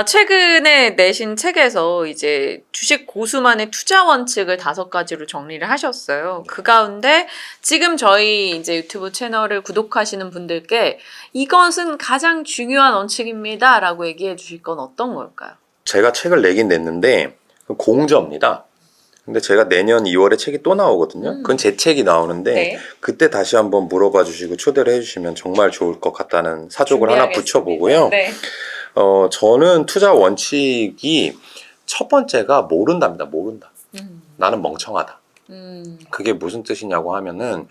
최근에 내신 책에서 이제 주식 고수만의 투자 원칙을 5가지로 정리를 하셨어요. 그 가운데 지금 저희 이제 유튜브 채널을 구독하시는 분들께 이것은 가장 중요한 원칙입니다. 라고 얘기해 주실 건 어떤 걸까요? 제가 책을 내긴 냈는데 공저입니다. 근데 제가 내년 2월에 책이 또 나오거든요. 그건 제 책이 나오는데 네. 그때 다시 한번 물어봐 주시고 초대를 해주시면 정말 좋을 것 같다는 사족을 하나 준비하겠습니다. 붙여보고요. 네. 저는 투자 원칙이 첫 번째가 모른답니다. 모른다. 나는 멍청하다. 그게 무슨 뜻이냐고 하면은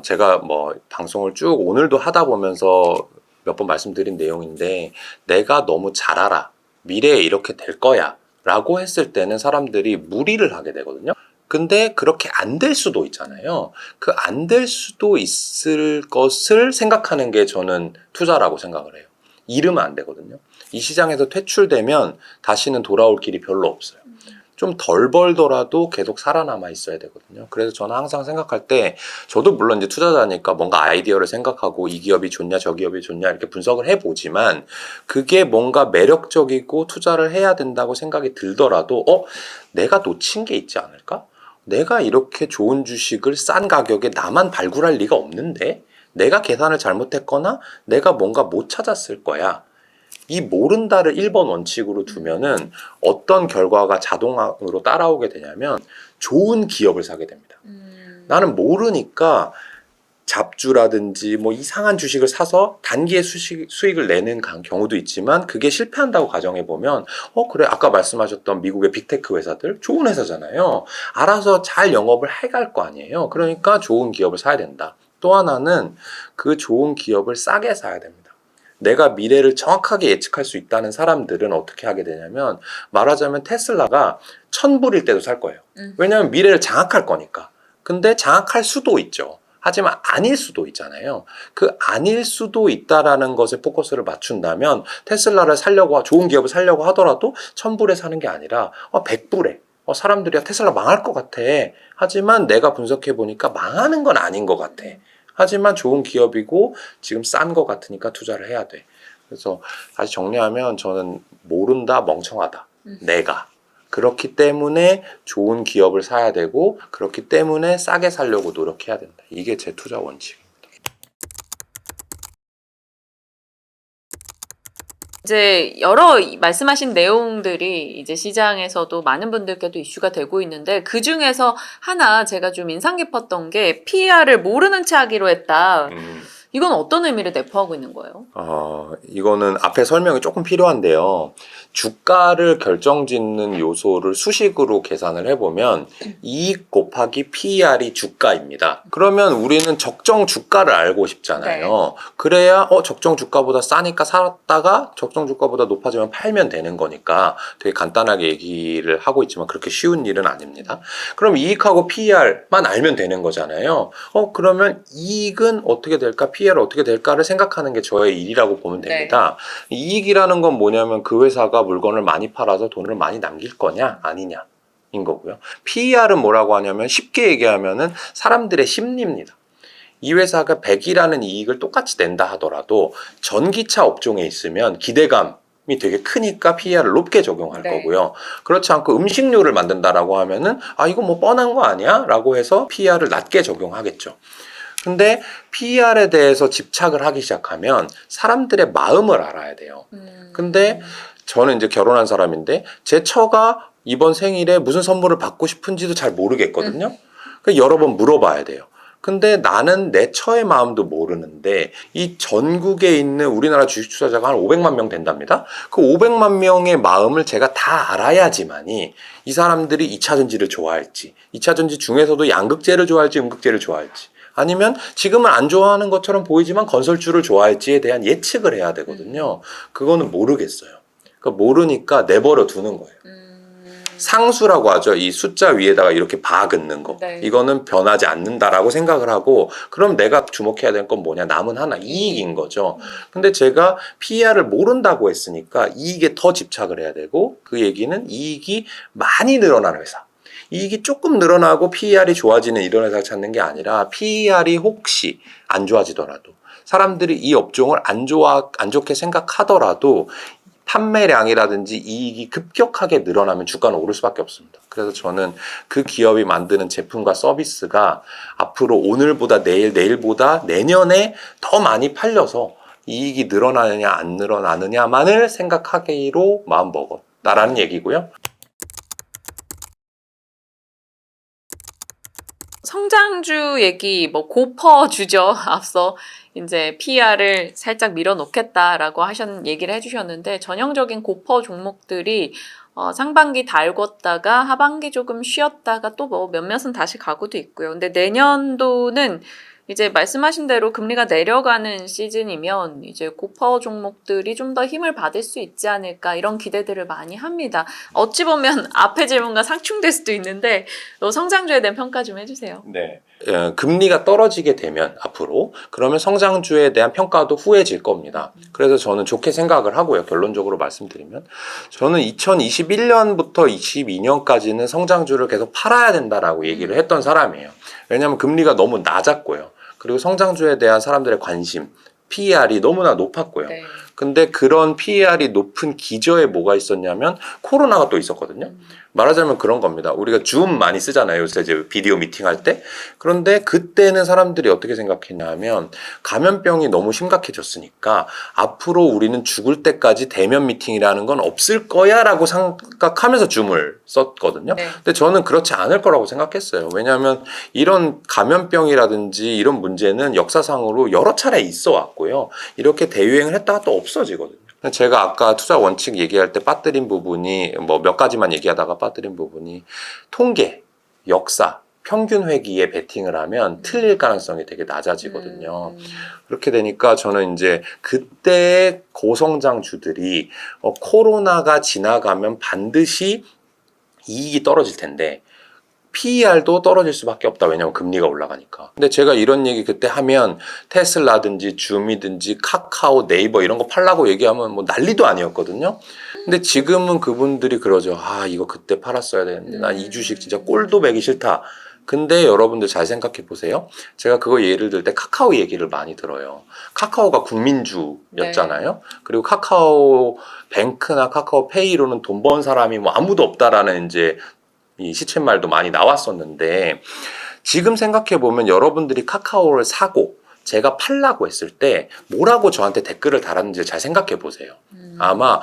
제가 뭐 방송을 쭉 오늘도 하다 보면서 몇 번 말씀드린 내용인데, 내가 너무 잘 알아, 미래에 이렇게 될 거야 라고 했을 때는 사람들이 무리를 하게 되거든요. 근데 그렇게 안 될 수도 있잖아요. 그 안 될 수도 있을 것을 생각하는 게 저는 투자라고 생각을 해요. 잃으면 안 되거든요. 이 시장에서 퇴출되면 다시는 돌아올 길이 별로 없어요. 좀 덜 벌더라도 계속 살아남아 있어야 되거든요. 그래서 저는 항상 생각할 때, 저도 물론 이제 투자자니까 뭔가 아이디어를 생각하고 이 기업이 좋냐 저 기업이 좋냐 이렇게 분석을 해보지만, 그게 뭔가 매력적이고 투자를 해야 된다고 생각이 들더라도 내가 놓친 게 있지 않을까? 내가 이렇게 좋은 주식을 싼 가격에 나만 발굴할 리가 없는데, 내가 계산을 잘못했거나 내가 뭔가 못 찾았을 거야. 이 모른다를 1번 원칙으로 두면은 어떤 결과가 자동으로 따라오게 되냐면 좋은 기업을 사게 됩니다. 나는 모르니까 잡주라든지 뭐 이상한 주식을 사서 단기에 수익을 내는 경우도 있지만, 그게 실패한다고 가정해보면 그래, 아까 말씀하셨던 미국의 빅테크 회사들 좋은 회사잖아요. 알아서 잘 영업을 해갈 거 아니에요. 그러니까 좋은 기업을 사야 된다. 또 하나는 그 좋은 기업을 싸게 사야 됩니다. 내가 미래를 정확하게 예측할 수 있다는 사람들은 어떻게 하게 되냐면, 말하자면 테슬라가 1,000불일 때도 살 거예요. 왜냐하면 미래를 장악할 거니까. 근데 장악할 수도 있죠. 하지만 아닐 수도 있잖아요. 그 아닐 수도 있다라는 것에 포커스를 맞춘다면, 테슬라를 살려고, 좋은 기업을 살려고 하더라도 1,000불에 사는 게 아니라 100불에, 사람들이 테슬라 망할 것 같아. 하지만 내가 분석해 보니까 망하는 건 아닌 것 같아. 하지만 좋은 기업이고 지금 싼 것 같으니까 투자를 해야 돼. 그래서 다시 정리하면, 저는 모른다, 멍청하다. 내가. 그렇기 때문에 좋은 기업을 사야 되고, 그렇기 때문에 싸게 살려고 노력해야 된다. 이게 제 투자 원칙입니다. 이제 여러 말씀하신 내용들이 이제 시장에서도 많은 분들께도 이슈가 되고 있는데, 그 중에서 하나 제가 좀 인상 깊었던 게 PER을 모르는 체 하기로 했다. 이건 어떤 의미를 내포하고 있는 거예요? 이거는 앞에 설명이 조금 필요한데요. 주가를 결정짓는 요소를 수식으로 계산을 해보면 이익 곱하기 PER이 주가입니다. 그러면 우리는 적정 주가를 알고 싶잖아요. 네. 그래야 적정 주가보다 싸니까 샀다가 적정 주가보다 높아지면 팔면 되는 거니까, 되게 간단하게 얘기를 하고 있지만 그렇게 쉬운 일은 아닙니다. 그럼 이익하고 PER만 알면 되는 거잖아요. 그러면 이익은 어떻게 될까, PER은 어떻게 될까를 생각하는 게 저의 일이라고 보면 됩니다. 네. 이익이라는 건 뭐냐면 그 회사가 물건을 많이 팔아서 돈을 많이 남길 거냐 아니냐 인 거고요. PER은 뭐라고 하냐면, 쉽게 얘기하면은 사람들의 심리입니다. 이 회사가 100이라는 이익을 똑같이 낸다 하더라도 전기차 업종에 있으면 기대감이 되게 크니까 PER을 높게 적용할 거고요. 그렇지 않고 음식료를 만든다라고 하면은 이거 뭐 뻔한 거 아니야? 라고 해서 PER을 낮게 적용하겠죠. 근데 PER에 대해서 집착을 하기 시작하면 사람들의 마음을 알아야 돼요. 근데 저는 이제 결혼한 사람인데, 제 처가 이번 생일에 무슨 선물을 받고 싶은지도 잘 모르겠거든요. 그러니까 여러 번 물어봐야 돼요. 근데 나는 내 처의 마음도 모르는데, 이 전국에 있는 우리나라 주식 투자자가 한 500만 명 된답니다. 그 500만 명의 마음을 제가 다 알아야지만이 이 사람들이 2차 전지를 좋아할지, 2차 전지 중에서도 양극재를 좋아할지 음극재를 좋아할지, 아니면 지금은 안 좋아하는 것처럼 보이지만 건설주를 좋아할지에 대한 예측을 해야 되거든요. 그거는 모르겠어요. 그러니까 모르니까 내버려 두는 거예요. 상수라고 하죠. 이 숫자 위에다가 이렇게 바 긋는 거. 네. 이거는 변하지 않는다라고 생각을 하고, 그럼 내가 주목해야 될 건 뭐냐? 남은 하나, 이익인 거죠. 근데 제가 PER을 모른다고 했으니까 이익에 더 집착을 해야 되고, 그 얘기는 이익이 많이 늘어나는 회사, 이익이 조금 늘어나고 PER이 좋아지는 이런 회사를 찾는 게 아니라, PER이 혹시 안 좋아지더라도, 사람들이 이 업종을 안 좋게 생각하더라도 판매량이라든지 이익이 급격하게 늘어나면 주가는 오를 수밖에 없습니다. 그래서 저는 그 기업이 만드는 제품과 서비스가 앞으로 오늘보다 내일, 내일보다 내년에 더 많이 팔려서 이익이 늘어나느냐 안 늘어나느냐만을 생각하기로 마음먹었다라는 얘기고요. 성장주 얘기 뭐 고퍼주죠. 앞서 이제 PER을 살짝 밀어놓겠다라고 얘기를 해주셨는데 전형적인 고퍼 종목들이 상반기 달궜다가 하반기 조금 쉬었다가 또 뭐 몇몇은 다시 가고도 있고요. 근데 내년도는 이제 말씀하신 대로 금리가 내려가는 시즌이면 이제 고퍼 종목들이 좀 더 힘을 받을 수 있지 않을까 이런 기대들을 많이 합니다. 어찌 보면 앞의 질문과 상충될 수도 있는데 성장주에 대한 평가 좀 해주세요. 네. 금리가 떨어지게 되면 앞으로 그러면 성장주에 대한 평가도 후해질 겁니다. 그래서 저는 좋게 생각을 하고요. 결론적으로 말씀드리면 저는 2021년부터 22년까지는 성장주를 계속 팔아야 된다라고 얘기를 했던 사람이에요. 왜냐하면 금리가 너무 낮았고요. 그리고 성장주에 대한 사람들의 관심, PER이 너무나 높았고요. 네. 근데 그런 PER이 높은 기저에 뭐가 있었냐면 코로나가 또 있었거든요. 말하자면 그런 겁니다. 우리가 줌 많이 쓰잖아요. 요새 이제 비디오 미팅할 때. 그런데 그때는 사람들이 어떻게 생각했냐면 감염병이 너무 심각해졌으니까 앞으로 우리는 죽을 때까지 대면 미팅이라는 건 없을 거야 라고 생각하면서 줌을 썼거든요. 네. 근데 저는 그렇지 않을 거라고 생각했어요. 왜냐하면 이런 감염병이라든지 이런 문제는 역사상으로 여러 차례 있어 왔고요. 이렇게 대유행을 했다가 또 없어지거든요. 제가 아까 투자 원칙 얘기할 때 빠뜨린 부분이 뭐 몇 가지만 얘기하다가 빠뜨린 부분이 통계, 역사, 평균 회귀에 베팅을 하면 틀릴 가능성이 되게 낮아지거든요. 그렇게 되니까 저는 이제 그때 고성장주들이 코로나가 지나가면 반드시 이익이 떨어질 텐데 PER도 떨어질 수밖에 없다. 왜냐하면 금리가 올라가니까. 근데 제가 이런 얘기 그때 하면 테슬라든지 줌이든지 카카오, 네이버 이런 거 팔라고 얘기하면 뭐 난리도 아니었거든요. 근데 지금은 그분들이 그러죠. 아, 이거 그때 팔았어야 되는데 난 이 주식 진짜 꼴도 매기 싫다. 근데 여러분들 잘 생각해 보세요. 제가 그거 예를 들 때 카카오 얘기를 많이 들어요. 카카오가 국민주였잖아요. 네. 그리고 카카오 뱅크나 카카오 페이로는 돈 번 사람이 뭐 아무도 없다라는 이제 이 시쳇말도 많이 나왔었는데 지금 생각해보면 여러분들이 카카오를 사고 제가 팔라고 했을 때 뭐라고 저한테 댓글을 달았는지 잘 생각해보세요. 아마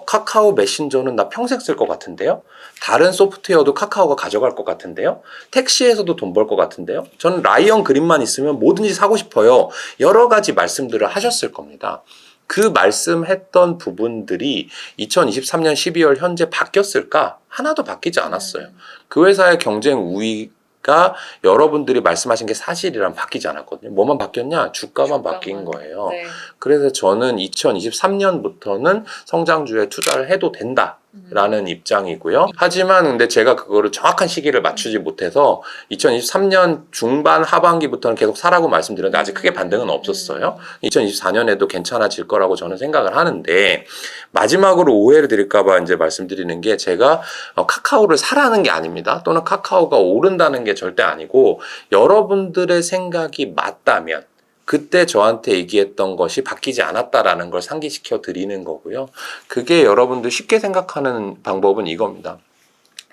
카카오 메신저는 나 평생 쓸 것 같은데요. 다른 소프트웨어도 카카오가 가져갈 것 같은데요. 택시에서도 돈 벌 것 같은데요. 저는 라이언 그린만 있으면 뭐든지 사고 싶어요. 여러 가지 말씀들을 하셨을 겁니다. 그 말씀했던 부분들이 2023년 12월 현재 바뀌었을까? 하나도 바뀌지 않았어요. 그 회사의 경쟁 우위가 여러분들이 말씀하신 게 사실이란 바뀌지 않았거든요. 뭐만 바뀌었냐? 주가만 바뀐 거예요. 네. 그래서 저는 2023년부터는 성장주에 투자를 해도 된다. 라는 입장이고요. 하지만 근데 제가 그거를 정확한 시기를 맞추지 못해서 2023년 중반 하반기부터는 계속 사라고 말씀드렸는데 아직 크게 반등은 없었어요. 2024년에도 괜찮아질 거라고 저는 생각을 하는데 마지막으로 오해를 드릴까봐 이제 말씀드리는 게 제가 카카오를 사라는 게 아닙니다. 또는 카카오가 오른다는 게 절대 아니고 여러분들의 생각이 맞다면 그때 저한테 얘기했던 것이 바뀌지 않았다라는 걸 상기시켜 드리는 거고요. 그게 여러분들 쉽게 생각하는 방법은 이겁니다.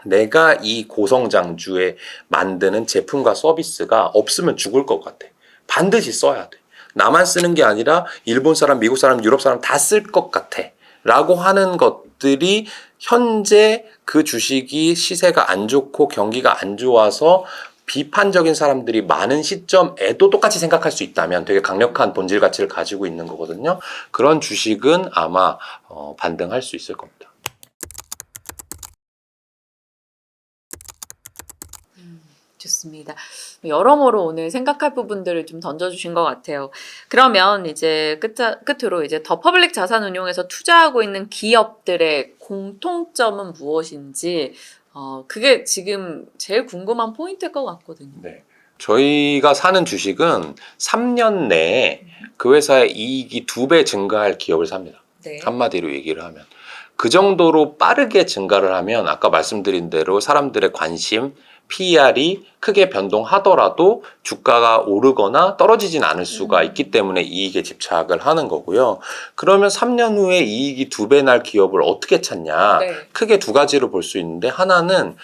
내가 이 고성장주에 만드는 제품과 서비스가 없으면 죽을 것 같아. 반드시 써야 돼. 나만 쓰는 게 아니라 일본 사람, 미국 사람, 유럽 사람 다 쓸 것 같아. 라고 하는 것들이 현재 그 주식이 시세가 안 좋고 경기가 안 좋아서 비판적인 사람들이 많은 시점에도 똑같이 생각할 수 있다면 되게 강력한 본질 가치를 가지고 있는 거거든요. 그런 주식은 아마 반등할 수 있을 겁니다. 좋습니다. 여러모로 오늘 생각할 부분들을 좀 던져주신 것 같아요. 그러면 이제 끝으로 이제 더 퍼블릭 자산운용에서 투자하고 있는 기업들의 공통점은 무엇인지 그게 지금 제일 궁금한 포인트일 것 같거든요. 네. 저희가 사는 주식은 3년 내에 그 회사의 이익이 2배 증가할 기업을 삽니다. 네. 한마디로 얘기를 하면. 그 정도로 빠르게 증가를 하면 아까 말씀드린 대로 사람들의 관심, PER이 크게 변동하더라도 주가가 오르거나 떨어지진 않을 수가 있기 때문에 이익에 집착을 하는 거고요. 그러면 3년 후에 이익이 2배 날 기업을 어떻게 찾냐? 네. 크게 두 가지로 볼 수 있는데, 하나는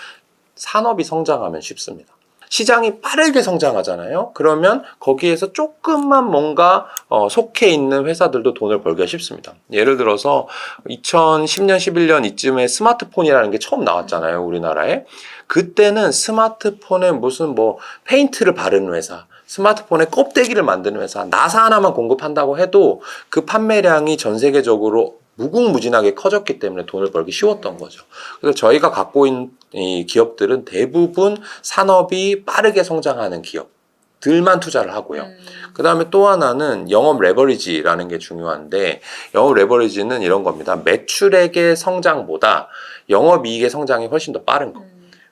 산업이 성장하면 쉽습니다. 시장이 빠르게 성장하잖아요. 그러면 거기에서 조금만 뭔가 속해 있는 회사들도 돈을 벌기가 쉽습니다. 예를 들어서 2010년, 11년 이쯤에 스마트폰이라는 게 처음 나왔잖아요, 우리나라에. 그때는 스마트폰에 무슨 뭐 페인트를 바르는 회사, 스마트폰에 껍데기를 만드는 회사, 나사 하나만 공급한다고 해도 그 판매량이 전 세계적으로 무궁무진하게 커졌기 때문에 돈을 벌기 쉬웠던 거죠. 그래서 저희가 갖고 있는 이 기업들은 대부분 산업이 빠르게 성장하는 기업들만 투자를 하고요. 그 다음에 또 하나는 영업 레버리지라는 게 중요한데, 영업 레버리지는 이런 겁니다. 매출액의 성장보다 영업이익의 성장이 훨씬 더 빠른 거.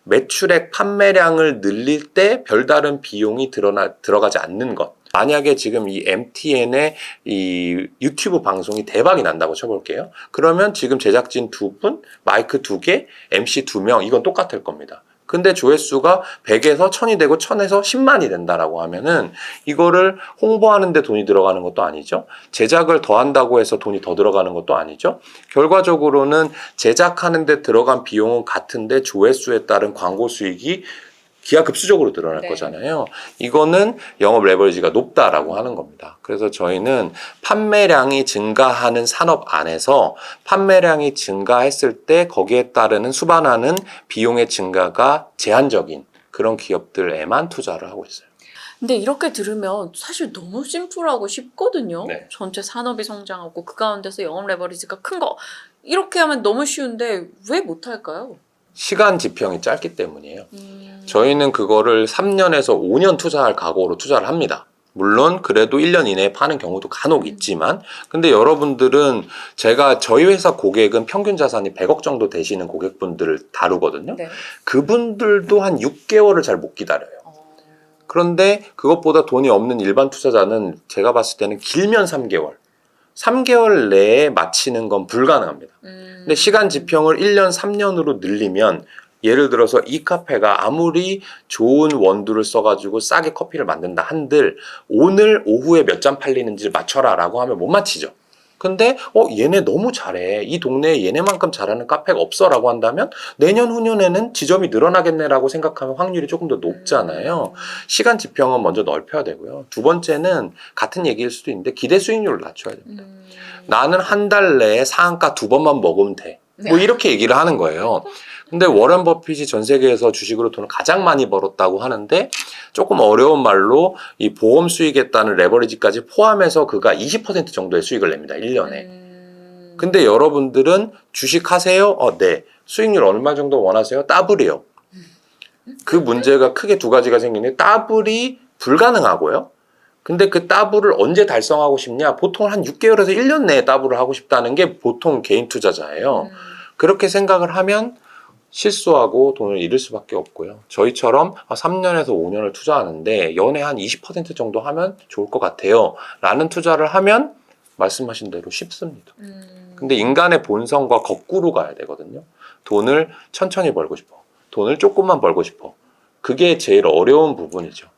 매출액 판매량을 늘릴 때 별다른 비용이 들어가지 않는 것. 만약에 지금 이 MTN의 이 유튜브 방송이 대박이 난다고 쳐볼게요. 그러면 지금 제작진 2분, 마이크 2개, MC 2명, 이건 똑같을 겁니다. 근데 조회수가 100에서 1000이 되고 1000에서 10만이 된다라고 하면은 이거를 홍보하는 데 돈이 들어가는 것도 아니죠. 제작을 더 한다고 해서 돈이 더 들어가는 것도 아니죠. 결과적으로는 제작하는 데 들어간 비용은 같은데 조회수에 따른 광고 수익이 기하급수적으로 늘어날 네. 거잖아요. 이거는 영업 레버리지가 높다라고 하는 겁니다. 그래서 저희는 판매량이 증가하는 산업 안에서 판매량이 증가했을 때 거기에 따르는 수반하는 비용의 증가가 제한적인 그런 기업들에만 투자를 하고 있어요. 근데 이렇게 들으면 사실 너무 심플하고 쉽거든요. 네. 전체 산업이 성장하고 그 가운데서 영업 레버리지가 큰 거. 이렇게 하면 너무 쉬운데 왜 못할까요? 시간 지평이 짧기 때문이에요. 저희는 그거를 3년에서 5년 투자할 각오로 투자를 합니다. 물론 그래도 1년 이내에 파는 경우도 간혹 있지만, 근데 여러분들은 제가 저희 회사 고객은 평균 자산이 100억 정도 되시는 고객분들을 다루거든요. 네. 그분들도 한 6개월을 잘 못 기다려요. 그런데 그것보다 돈이 없는 일반 투자자는 제가 봤을 때는 길면 3개월. 3개월 내에 마치는 건 불가능합니다. 근데 시간 지평을 1년, 3년으로 늘리면, 예를 들어서 이 카페가 아무리 좋은 원두를 써가지고 싸게 커피를 만든다 한들 오늘 오후에 몇 잔 팔리는지를 맞춰라 라고 하면 못 맞히죠. 근데 얘네 너무 잘해, 이 동네에 얘네만큼 잘하는 카페가 없어 라고 한다면 내년 후년에는 지점이 늘어나겠네 라고 생각하면 확률이 조금 더 높잖아요. 시간 지평은 먼저 넓혀야 되고요. 두 번째는 같은 얘기일 수도 있는데 기대 수익률을 낮춰야 됩니다. 나는 한 달 내에 상한가 2번만 먹으면 돼, 뭐 이렇게 얘기를 하는 거예요. 근데 워런 버핏이 전 세계에서 주식으로 돈을 가장 많이 벌었다고 하는데, 조금 어려운 말로 이 보험 수익에 따른 레버리지까지 포함해서 그가 20% 정도의 수익을 냅니다, 1년에. 근데 여러분들은 주식 하세요? 네. 수익률 얼마 정도 원하세요? 더블이요. 그 문제가 크게 두 가지가 생기는데, 더블이 불가능하고요. 근데 그 더블을 언제 달성하고 싶냐? 보통 한 6개월에서 1년 내에 더블을 하고 싶다는 게 보통 개인 투자자예요. 그렇게 생각을 하면 실수하고 돈을 잃을 수밖에 없고요. 저희처럼 3년에서 5년을 투자하는데 연에 한 20% 정도 하면 좋을 것 같아요 라는 투자를 하면 말씀하신 대로 쉽습니다. 근데 인간의 본성과 거꾸로 가야 되거든요. 돈을 천천히 벌고 싶어, 돈을 조금만 벌고 싶어. 그게 제일 어려운 부분이죠.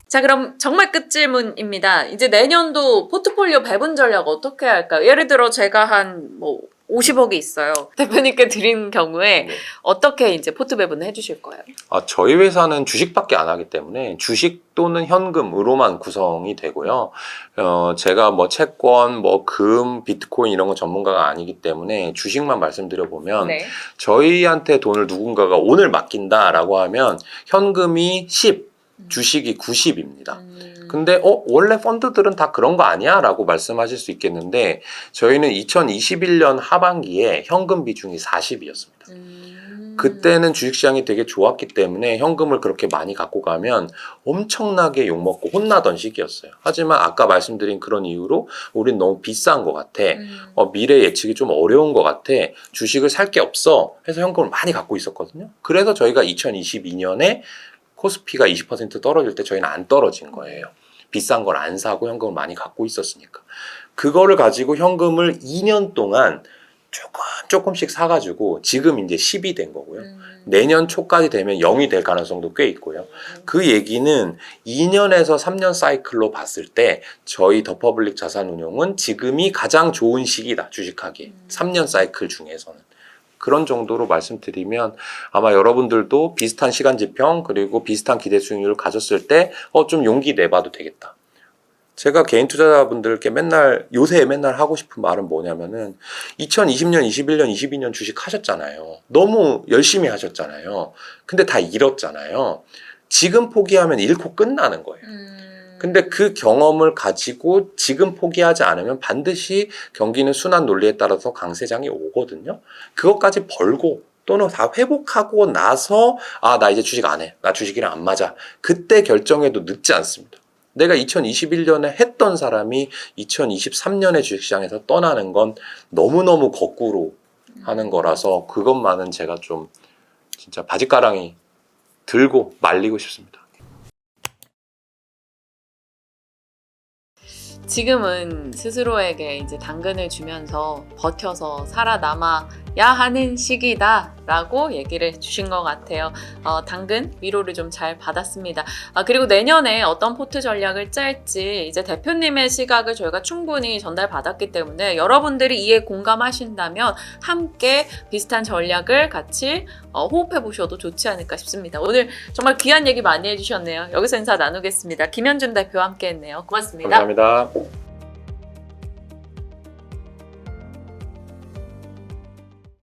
자, 그럼 정말 끝 질문입니다. 이제 내년도 포트폴리오 배분 전략 어떻게 할까요? 예를 들어 제가 한 50억이 있어요. 대표님께 드린 경우에 네. 어떻게 이제 포트 배분을 해주실 거예요? 저희 회사는 주식밖에 안 하기 때문에 주식 또는 현금으로만 구성이 되고요. 제가 채권, 금, 비트코인 이런 건 전문가가 아니기 때문에 주식만 말씀드려보면, 네. 저희한테 돈을 누군가가 오늘 맡긴다라고 하면 현금이 10, 주식이 90입니다. 근데 원래 펀드들은 다 그런 거 아니야? 라고 말씀하실 수 있겠는데, 저희는 2021년 하반기에 현금 비중이 40이었습니다. 그때는 주식시장이 되게 좋았기 때문에 현금을 그렇게 많이 갖고 가면 엄청나게 욕먹고 혼나던 시기였어요. 하지만 아까 말씀드린 그런 이유로 우린 너무 비싼 것 같아, 미래 예측이 좀 어려운 것 같아, 주식을 살 게 없어 해서 현금을 많이 갖고 있었거든요. 그래서 저희가 2022년에 코스피가 20% 떨어질 때 저희는 안 떨어진 거예요. 비싼 걸 안 사고 현금을 많이 갖고 있었으니까. 그거를 가지고 현금을 2년 동안 조금씩 사가지고 지금 이제 10이 된 거고요. 내년 초까지 되면 0이 될 가능성도 꽤 있고요. 그 얘기는 2년에서 3년 사이클로 봤을 때 저희 더 퍼블릭 자산운용은 지금이 가장 좋은 시기다, 주식하기. 3년 사이클 중에서는. 그런 정도로 말씀드리면 아마 여러분들도 비슷한 시간지평 그리고 비슷한 기대 수익률을 가졌을 때 좀 용기 내봐도 되겠다. 제가 개인 투자자분들께 요새 맨날 하고 싶은 말은 뭐냐면은 2020년, 21년, 22년 주식 하셨잖아요. 너무 열심히 하셨잖아요. 근데 다 잃었잖아요. 지금 포기하면 잃고 끝나는 거예요. 근데 그 경험을 가지고 지금 포기하지 않으면 반드시 경기는 순환 논리에 따라서 강세장이 오거든요. 그것까지 벌고 또는 다 회복하고 나서 나 이제 주식 안 해. 나 주식이랑 안 맞아. 그때 결정해도 늦지 않습니다. 내가 2021년에 했던 사람이 2023년에 주식시장에서 떠나는 건 너무너무 거꾸로 하는 거라서 그것만은 제가 좀 진짜 바짓가랑이 들고 말리고 싶습니다. 지금은 스스로에게 이제 당근을 주면서 버텨서 살아남아야 하는 시기다라고 얘기를 해주신 것 같아요. 당근 위로를 좀 잘 받았습니다. 그리고 내년에 어떤 포트 전략을 짤지 이제 대표님의 시각을 저희가 충분히 전달받았기 때문에 여러분들이 이에 공감하신다면 함께 비슷한 전략을 같이 호흡해 보셔도 좋지 않을까 싶습니다. 오늘 정말 귀한 얘기 많이 해주셨네요. 여기서 인사 나누겠습니다. 김현준 대표와 함께 했네요. 고맙습니다. 감사합니다.